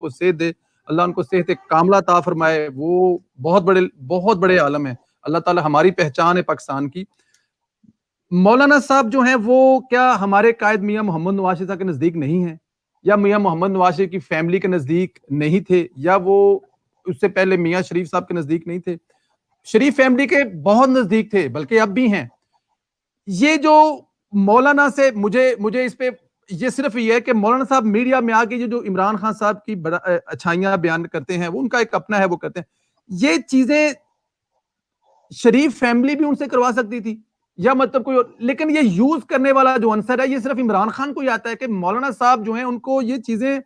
को सेहत दे, अल्लाह उनको सेहत कामला अता फरमाए, वो बहुत बड़े आलम हैं। अल्लाह ताला हमारी पहचान है पाकिस्तान की। मौलाना साहब जो हैं वो क्या हमारे कायद मियां मोहम्मद नवाज शरीफ साहब के नजदीक नहीं है, या मियां मोहम्मद नवाज शरीफ की फैमिली के नजदीक नहीं थे, या वो उससे पहले मियां शरीफ साहब के नजदीक नहीं थे? शरीफ फैमिली के बहुत नजदीक थे, बल्कि अब भी हैं। ये जो मौलाना से मुझे मुझे इस पे ये सिर्फ ये है कि मौलाना साहब मीडिया में आके ये जो इमरान खान साहब की अच्छाइयां बयान करते हैं, वो उनका एक अपना है, वो करते हैं। ये चीजें शरीफ फैमिली भी उनसे करवा सकती थी, या मतलब कोई और, लेकिन ये यूज करने वाला जो आंसर है ये सिर्फ इमरान खान को ही आता है कि मौलाना साहब जो हैं उनको ये चीजें,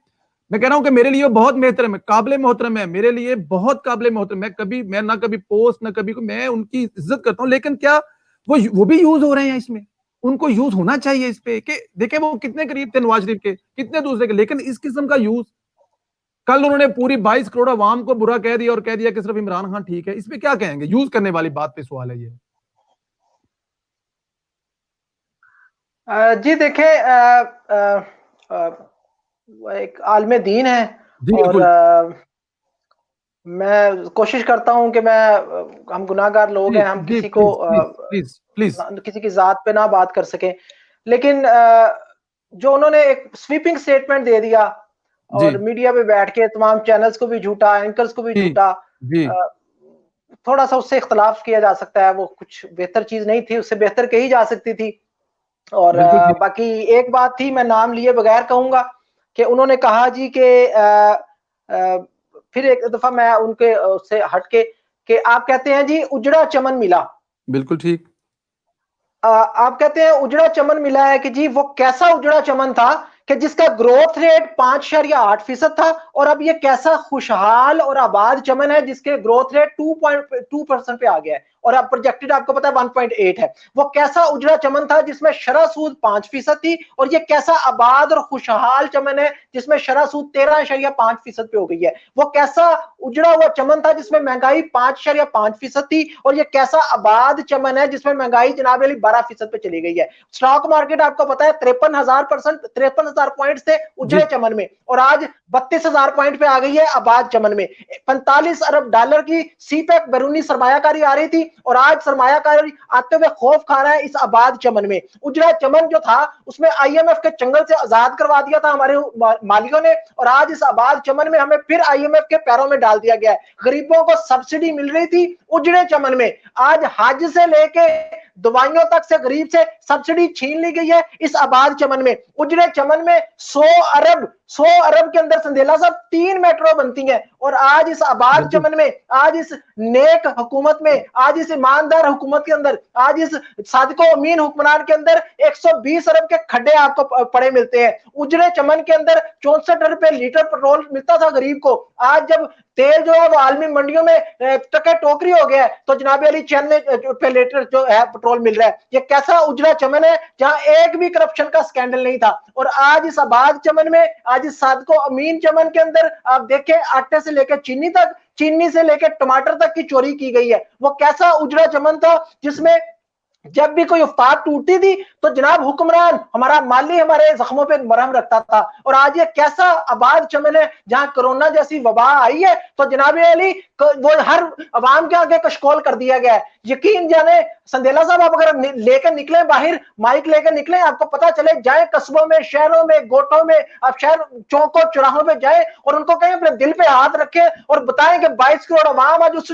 मैं कह रहा हूं कि मेरे लिए बहुत मोहतरम है, काबिल मोहतरम है, मेरे लिए बहुत काबिल मोहतरम। मैं ना कभी पोस्ट ना कभी, मैं उनकी इज्जत करता हूं, लेकिन क्या वो भी यूज हो रहे हैं इसमें? उनको यूज होना चाहिए इस पे कि देखे वो कितने करीब थे नवाज शरीफ के, कितने दूसरे के, लेकिन इस किस्म का यूज, कल उन्होंने पूरी 22 करोड़ अवाम को बुरा कह दिया और कह दिया कि सिर्फ इमरान खान ठीक है। इसमें क्या कहेंगे? यूज करने वाली बात पे सवाल है ये। जी देखें, वो एक आलिम दीन है, जी और बिल्कुल। मैं कोशिश करता हूं कि हम गुनाहगार लोग जी हैं, हम जी, किसी को प्लीज प्लीज प्लीज प्लीज। किसी की जात पे ना बात कर सके, लेकिन जो उन्होंने एक स्वीपिंग स्टेटमेंट दे दिया जी और मीडिया पे बैठ के तमाम चैनल्स को भी झूठा, एंकर्स को भी जी झूठा, जी थोड़ा सा उससे इख्तलाफ किया जा सकता है। वो कुछ बेहतर चीज नहीं थी, उससे बेहतर कही जा सकती थी। और बिल्कुल ठीक। बाकी एक बात थी, मैं नाम लिए बगैर कहूंगा, कि उन्होंने कहा जी कि फिर एक दफा मैं उनके उससे हटके, कि आप कहते हैं जी उजड़ा चमन मिला। बिल्कुल ठीक। आप कहते हैं उजड़ा चमन मिला है, कि जी वो कैसा उजड़ा चमन था कि जिसका ग्रोथ रेट 5.8% था, और अब ये कैसा खुशहाल और आबाद चमन है जिसके ग्रोथ रेट 2.2% पे आ गया है, और अब प्रोजेक्टेड आपको पता है 1.8 है। वो कैसा उजड़ा चमन था जिसमें शरह सूद 5% थी, और ये कैसा आबाद और खुशहाल चमन है जिसमें शरह सूद 13.5% पे हो गई है। वो कैसा उजड़ा हुआ चमन था जिसमें महंगाई 5.5% थी, और ये कैसा आबाद चमन है जिसमें महंगाई जनाब अली 12% पे चली गई है। स्टॉक मार्केट आपको पता है 53,000 पॉइंट थे जी उजड़े चमन में, और आज 32,000 पॉइंट पे आ गई है आबाद चमन में। 45 अरब डॉलर की सीपेक बैरूनी सरमायाकारी आ रही थी, और आज सरमायाकारी आते हुए खौफ खा रहा है इस आबाद चमन में। उजड़ा चमन जो था उसमें आईएमएफ के चंगल से आजाद करवा दिया था हमारे मालिकों ने, और आज इस आबाद चमन में हमें फिर आईएमएफ के पैरों में डाल दिया गया है। गरीबों को सब्सिडी मिल रही थी उजड़े चमन में, आज हज से लेके दवाइयों तक से गरीब से सब्सिडी छीन ली गई है इस आबाद चमन में। उजड़े चमन में 100 अरब के अंदर संदेला साहब 3 मेट्रो बनती हैं, और आज इस आबाद बिल्कुल। चमन में, आज इस नेक हुकूमत में, आज इस ईमानदार हुकूमत के अंदर, आज इस सादिको अमीन हुक्मरान के अंदर 120 अरब के खड्डे आपको पड़े मिलते हैं। उजड़े चमन के अंदर 64 रुपए लीटर पेट्रोल मिलता था गरीब को, आज जब तेल जो है वो आलमी मंडियों में टके टोकरी हो गया है, तो जनाब अली 96 रुपए लीटर जो है पेट्रोल मिल रहा है। ये कैसा उजड़ा चमन है जहां एक भी करप्शन का स्कैंडल नहीं था, और आज इस आबाद चमन में, आज इस सादको अमीन चमन के अंदर आप देखें आटे से लेकर चीनी तक, चीनी से लेकर टमाटर तक की चोरी की गई है। वो कैसा उजड़ा चमन था जिसमें जब भी कोई अफ्तार टूटती थी तो जनाब हुक्मरान हमारा माली हमारे जख्मों पे मरहम रखता था, और आज ये कैसा आबाद चमन है जहां कोरोना जैसी वबा आई है तो जनाब अली वो हर अवाम के आगे कशकोल कर दिया गया है। यकीन जाने संदेला साहब, आप अगर लेकर निकले बाहर, माइक लेकर निकले, आपको पता चले, जाए कस्बों में, शहरों में, गोटों में, आप शहर चौकों चौराहों पे जाए और उनको कहें अपने दिल पे हाथ रखें और बताएं कि 22 करोड़ अवाम आज उस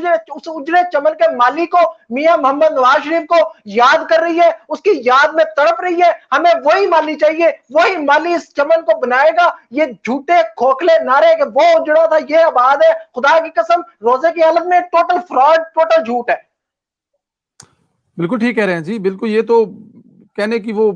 उजड़े चमन के माली को, मियां मोहम्मद नवाज शरीफ को याद कर रही है, उसकी याद में तड़प रही है। हमें वही माली चाहिए, वही माली इस चमन को बनाएगा। ये झूठे खोखले नारे कि वो उजड़ा था, ये आबाद है, खुदा की कसम रोजे की हालत में टोटल फ्रॉड, टोटल झूठ है। बिल्कुल ठीक कह रहे हैं जी, बिल्कुल। ये तो कहने की वो